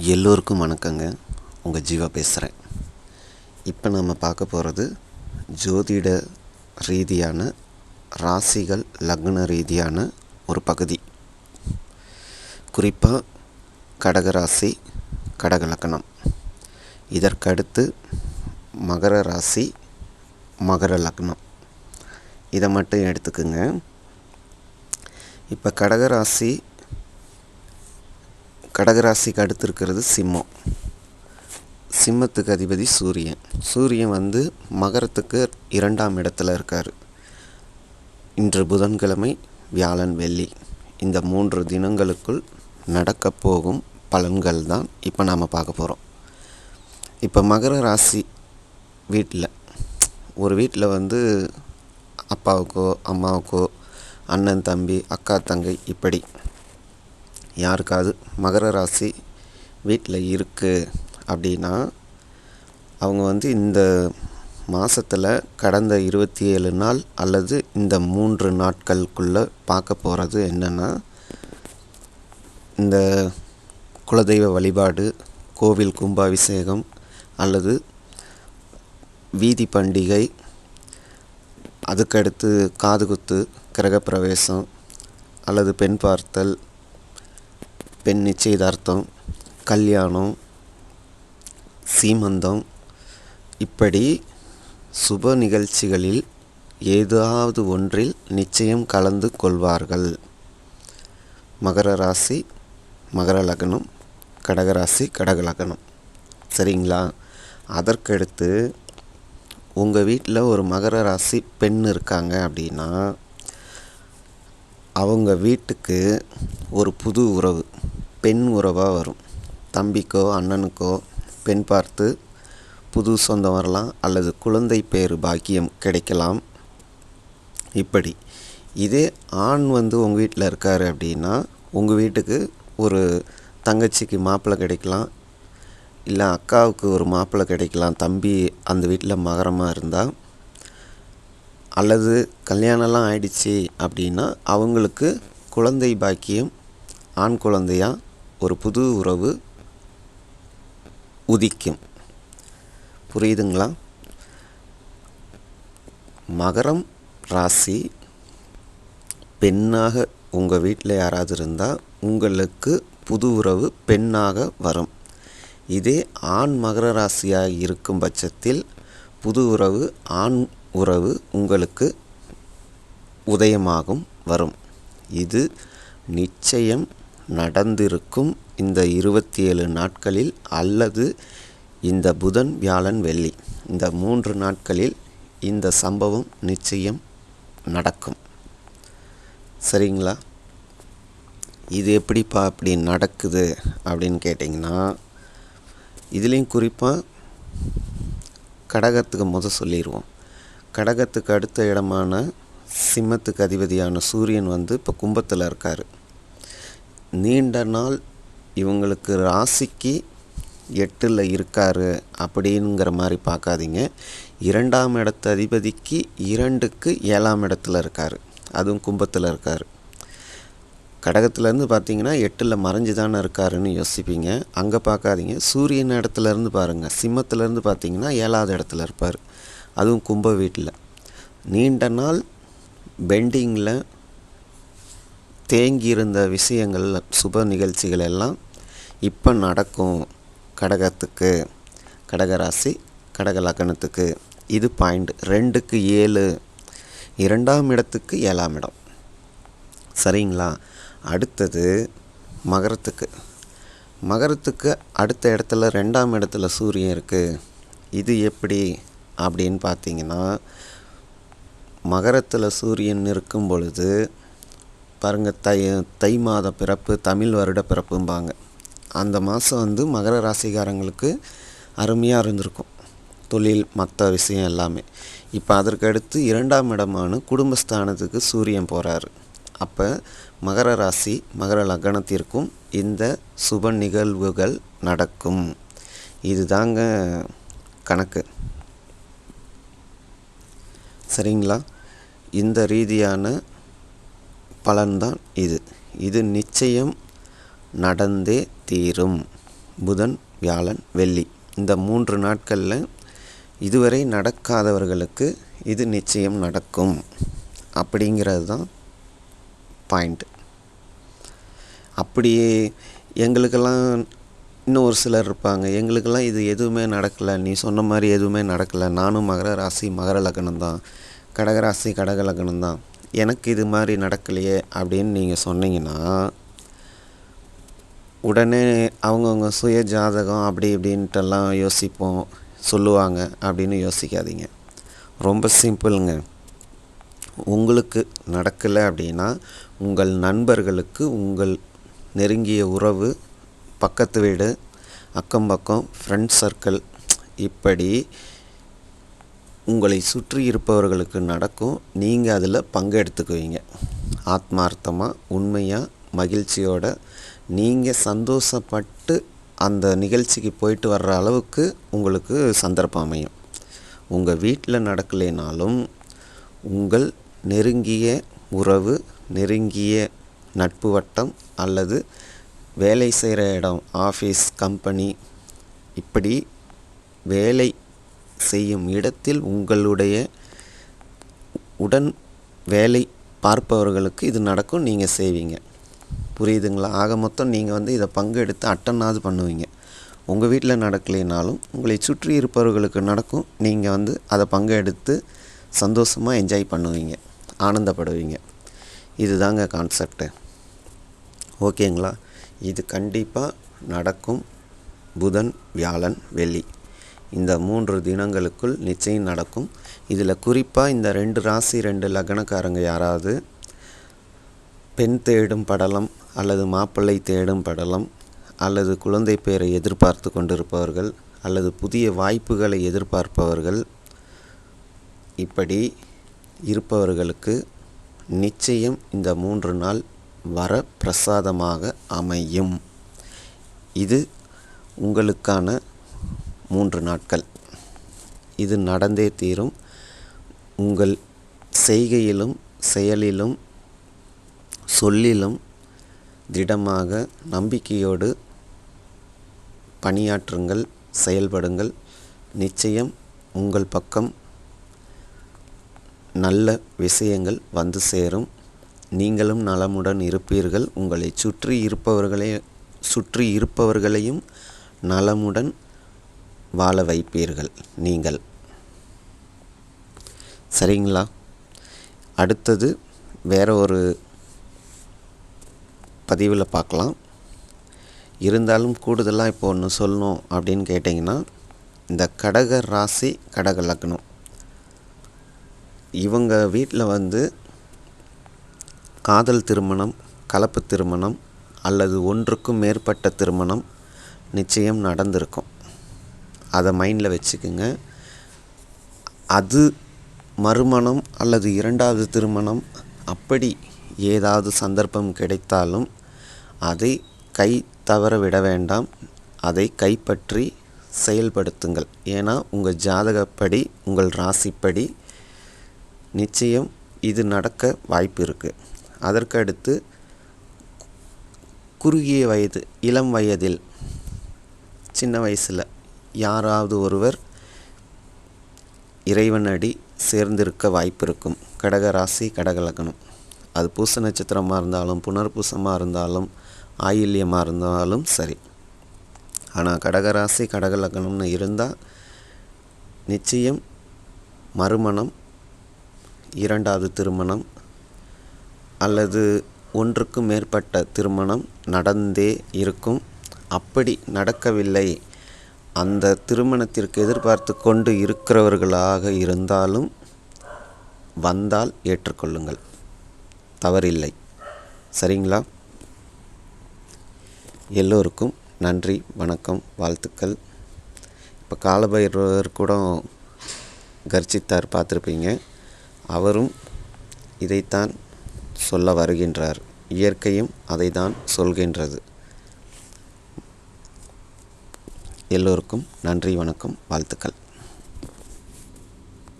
எல்லோருக்கும் வணக்கங்க. உங்கள் ஜீவா பேசுகிறேன். இப்போ நம்ம பார்க்க போகிறது ஜோதிட ரீதியான ராசிகள் லக்ன ரீதியான ஒரு பகுதி. குறிப்பாக கடகராசி, கடக லக்னம், இதற்கடுத்து மகர ராசி, மகர லக்னம், இதை மட்டும் எடுத்துக்குங்க. இப்போ கடகராசிக்கு அடுத்து இருக்கிறது சிம்மம். சிம்மத்துக்கு அதிபதி சூரியன். சூரியன் மகரத்துக்கு 2ஆம் இடத்துல இருக்கார். இன்று புதன்கிழமை, வியாழன், வெள்ளி, இந்த 3 தினங்களுக்குள் நடக்கப் போகும் பலன்கள் தான் இப்போ நாம் பார்க்க போகிறோம். இப்போ மகர ராசி ஒரு வீட்டில் அப்பாவுக்கோ அம்மாவுக்கோ அண்ணன் தம்பி அக்கா தங்கை இப்படி யாருக்காவது மகர ராசி வீட்டில் இருக்குது அப்படின்னா அவங்க இந்த மாதத்தில் கடந்த 27 நாள் அல்லது இந்த 3 நாட்களுக்குள்ளே பார்க்க போகிறது என்னென்னா, இந்த குலதெய்வ வழிபாடு, கோவில் கும்பாபிஷேகம் அல்லது வீதி பண்டிகை, அதுக்கடுத்து காதுகுத்து, கிரகப்பிரவேசம் அல்லது பெண் பார்த்தல், பெண் நிச்சயதார்த்தம், கல்யாணம், சீமந்தம், இப்படி சுப நிகழ்ச்சிகளில் ஏதாவது ஒன்றில் நிச்சயம் கலந்து கொள்வார்கள். மகர ராசி, மகர லக்னம், கடகராசி, கடக லக்னம், சரிங்களா? அதற்கடுத்து உங்கள் வீட்டில் ஒரு மகர ராசி பெண் இருக்காங்க அப்படின்னா அவங்க வீட்டுக்கு ஒரு புது உறவு, பெண் உறவாக வரும். தம்பிக்கோ அண்ணனுக்கோ பெண் பார்த்து புது சொந்தம் வரலாம் அல்லது குழந்தை பேறு பாக்கியம் கிடைக்கலாம். இப்படி இதே ஆண் உங்கள் வீட்டில் இருக்கார் அப்படின்னா உங்கள் வீட்டுக்கு ஒரு தங்கச்சிக்கு மாப்பிள்ளை கிடைக்கலாம், இல்லை அக்காவுக்கு ஒரு மாப்பிள்ளை கிடைக்கலாம், தம்பி அந்த வீட்டில் மகரமாக இருந்தால். அல்லது கல்யாணம்லாம் ஆயிடுச்சு அப்படின்னா அவங்களுக்கு குழந்தை பாக்கியம், ஆண் குழந்தையாக ஒரு புது உறவு உதிக்கும். புரியுதுங்களா? மகரம் ராசி பெண்ணாக உங்கள் வீட்டில் யாராவது இருந்தால் உங்களுக்கு புது உறவு பெண்ணாக வரும். இதே ஆண் மகர ராசியாக இருக்கும் பட்சத்தில் புது உறவு, ஆண் உறவு உங்களுக்கு உதயமாகும் வரும். இது நிச்சயம் நடந்திருக்கும் இந்த 27 நாட்களில் அல்லது இந்த புதன், வியாழன், வெள்ளி, இந்த 3 நாட்களில் இந்த சம்பவம் நிச்சயம் நடக்கும். சரிங்களா? இது எப்படிப்பா அப்படி நடக்குது அப்படின்னு கேட்டிங்கன்னா, இதுலேயும் குறிப்பாக கடகத்துக்கு சொல்லிடுவோம். கடகத்துக்கு அடுத்த இடமான சிம்மத்துக்கு அதிபதியான சூரியன் இப்போ கும்பத்தில் இருக்கார். நீண்ட நாள் இவங்களுக்கு ராசிக்கு 8ல் இருக்கார் அப்படிங்கிற மாதிரி பார்க்காதீங்க. 2ஆம் இடத்து அதிபதிக்கு 2க்கு 7ஆம் இடத்துல இருக்கார், அதுவும் கும்பத்தில் இருக்கார். கடகத்துலேருந்து பார்த்தீங்கன்னா 8ல் மறைஞ்சு தானே இருக்காருன்னு யோசிப்பீங்க. அங்கே பார்க்காதீங்க, சூரியன் இடத்துலேருந்து பாருங்கள். சிம்மத்திலேருந்து பார்த்தீங்கன்னா 7ஆவது இடத்துல இருப்பார், அதுவும் கும்ப வீட்டில். நீண்ட நாள் பெண்டிங்கில் தேங்கியிருந்த விஷயங்கள், சுப நிகழ்ச்சிகள் எல்லாம் இப்போ நடக்கும். கடகத்துக்கு, கடகராசி, கடக லக்னத்துக்கு இது பாயிண்ட். 2க்கு 7, 2ஆம் இடத்துக்கு 7ஆம் இடம். சரிங்களா? அடுத்தது மகரத்துக்கு. மகரத்துக்கு அடுத்த இடத்துல 2ஆம் இடத்துல சூரியன் இருக்குது. இது எப்படி அப்படின்னு பார்த்தீங்கன்னா, மகரத்தில் சூரியன் இருக்கும் பொழுது பாருங்கள், தை மாத பிறப்பு, தமிழ் வருட பிறப்பும்பாங்க. அந்த மாதம் மகர ராசிக்காரங்களுக்கு அருமையாக இருந்திருக்கும், தொழில், மற்ற விஷயம் எல்லாமே. இப்போ அதற்கு அடுத்து 2ஆம் இடமான குடும்பஸ்தானத்துக்கு சூரியன் போகிறாரு. அப்போ மகர ராசி, மகர லக்னத்திற்கும் இந்த சுப நிகழ்வுகள் நடக்கும். இதுதாங்க கணக்கு. சரிங்களா? இந்த ரீதியான பலன்தான் இது. இது நிச்சயம் நடந்தே தீரும். புதன், வியாழன், வெள்ளி இந்த 3 நாட்களில் இதுவரை நடக்காதவர்களுக்கு இது நிச்சயம் நடக்கும் அப்படிங்கிறது தான் பாயிண்ட். அப்படியே எங்களுக்கெல்லாம் இன்னும் ஒரு சிலர் இருப்பாங்க, எங்களுக்கெல்லாம் இது எதுவுமே நடக்கலை, நீ சொன்ன மாதிரி எதுவுமே நடக்கலை, நானும் மகர ராசி மகர லக்னம் தான், கடகராசி கடக லக்னம் தான், எனக்கு இது மாதிரி நடக்கலையே அப்படின்னு நீங்கள் சொன்னீங்கன்னா உடனே அவங்கவுங்க சுய ஜாதகம் அப்படி இப்படின்ட்டெல்லாம் யோசிப்போம் சொல்லுவாங்க அப்படின்னு யோசிக்காதீங்க. ரொம்ப சிம்பிளுங்க. உங்களுக்கு நடக்கலை அப்படின்னா உங்கள் நண்பர்களுக்கு, உங்கள் நெருங்கிய உறவு, பக்கத்து வீடு, அக்கம் பக்கம், ஃப்ரெண்ட் சர்க்கிள், இப்படி உங்களை சுற்றி இருப்பவர்களுக்கு நடக்கும். நீங்கள் அதில் பங்கெடுத்துக்குவீங்க. ஆத்மார்த்தமாக, உண்மையாக, மகிழ்ச்சியோட நீங்கள் சந்தோஷப்பட்டு அந்த நிகழ்ச்சிக்கு போயிட்டு வர்ற அளவுக்கு உங்களுக்கு சந்தர்ப்பம் அமையும். உங்கள் வீட்டில் நடக்கலைனாலும் உங்கள் நெருங்கிய உறவு, நெருங்கிய நட்பு வட்டம் அல்லது வேலை செய்கிற இடம், ஆஃபீஸ், கம்பெனி, இப்படி வேலை செய்யும் இடத்தில் உங்களுடைய உடன் வேலை பார்ப்பவர்களுக்கு இது நடக்கும். நீங்கள் செய்வீங்க. புரியுதுங்களா? ஆக மொத்தம் நீங்கள் இதை பங்கெடுத்து அட்டனாவது பண்ணுவீங்க. உங்கள் வீட்டில் நடக்கலைனாலும் உங்களை சுற்றி இருப்பவர்களுக்கு நடக்கும். நீங்கள் அதை பங்கெடுத்து சந்தோஷமாக என்ஜாய் பண்ணுவீங்க, ஆனந்தப்படுவீங்க. இதுதாங்க கான்செப்டு. ஓகேங்களா? இது கண்டிப்பாக நடக்கும். புதன், வியாழன், வெள்ளி இந்த 3 தினங்களுக்குள் நிச்சயம் நடக்கும். இதில் குறிப்பாக இந்த 2 ராசி 2 லக்னக்காரங்க யாராவது பெண் தேடும் படலம் அல்லது மாப்பிள்ளை தேடும் படலம் அல்லது குழந்தை பேரை எதிர்பார்த்து கொண்டிருப்பவர்கள் அல்லது புதிய வாய்ப்புகளை எதிர்பார்ப்பவர்கள், இப்படி இருப்பவர்களுக்கு நிச்சயம் இந்த 3 நாள் வர பிரசாதமாக அமையும். இது உங்களுக்கான 3 நாட்கள். இது நடந்தே தீரும். உங்கள் செய்கையிலும் செயலிலும் சொல்லிலும் திடமாக நம்பிக்கையோடு பணியாற்றுங்கள், செயல்படுங்கள். நிச்சயம் உங்கள் பக்கம் நல்ல விஷயங்கள் வந்து சேரும். நீங்களும் நலமுடன் இருப்பீர்கள். உங்களை சுற்றி இருப்பவர்களையும் நலமுடன் வாழ வைப்பீர்கள் நீங்கள். சரிங்களா? அடுத்தது வேற ஒரு பதிவில் பார்க்கலாம். இருந்தாலும் கூடுதலாக இப்போ ஒன்று சொல்லணும் அப்படின்னு கேட்டிங்கன்னா, இந்த கடக ராசி கடக லக்னம் இவங்க வீட்டில் காதல் திருமணம், கலப்பு திருமணம் அல்லது ஒன்றுக்கும் மேற்பட்ட திருமணம் நிச்சயம் நடந்திருக்கும். அதை மைண்டில் வச்சுக்குங்க. அது மறுமணம் அல்லது 2வது திருமணம் அப்படி ஏதாவது சந்தர்ப்பம் கிடைத்தாலும் அதை கை தவற விட வேண்டாம். அதை கைப்பற்றி செயல்படுத்துங்கள். ஏன்னா உங்கள் ஜாதகப்படி, உங்கள் ராசிப்படி நிச்சயம் இது நடக்க வாய்ப்பு இருக்குது. அதற்கு அடுத்து குறுகிய வயது, இளம் வயதில், சின்ன வயசில் யாராவது ஒருவர் இறைவனடி சேர்ந்திருக்க வாய்ப்பு இருக்கும். கடக ராசி கடக லக்னம். அது பூச நட்சத்திரமாக இருந்தாலும், புனர்பூசமாக இருந்தாலும், ஆயில்யமாக இருந்தாலும் சரி. ஆனால் கடகராசி கடக லக்னம்னு இருந்தால் நிச்சயம் மறுமணம், 2வது திருமணம் அல்லது ஒன்றுக்கும் மேற்பட்ட திருமணம் நடந்தே இருக்கும். அப்படி நடக்கவில்லை, அந்த திருமணத்திற்கு எதிர்பார்த்து கொண்டு இருக்கிறவர்களாக இருந்தாலும் வந்தால் ஏற்றுக்கொள்ளுங்கள், தவறில்லை. சரிங்களா? எல்லோருக்கும் நன்றி, வணக்கம், வாழ்த்துக்கள். இப்போ காலபைரவர் கூட கர்ஜித்தார், பார்த்துருப்பீங்க. அவரும் இதைத்தான் சொல்ல வருகின்றார். இயற்கையும் அதை தான் சொல்கின்றது. எல்லோருக்கும் நன்றி, வணக்கம், வாழ்த்துக்கள்.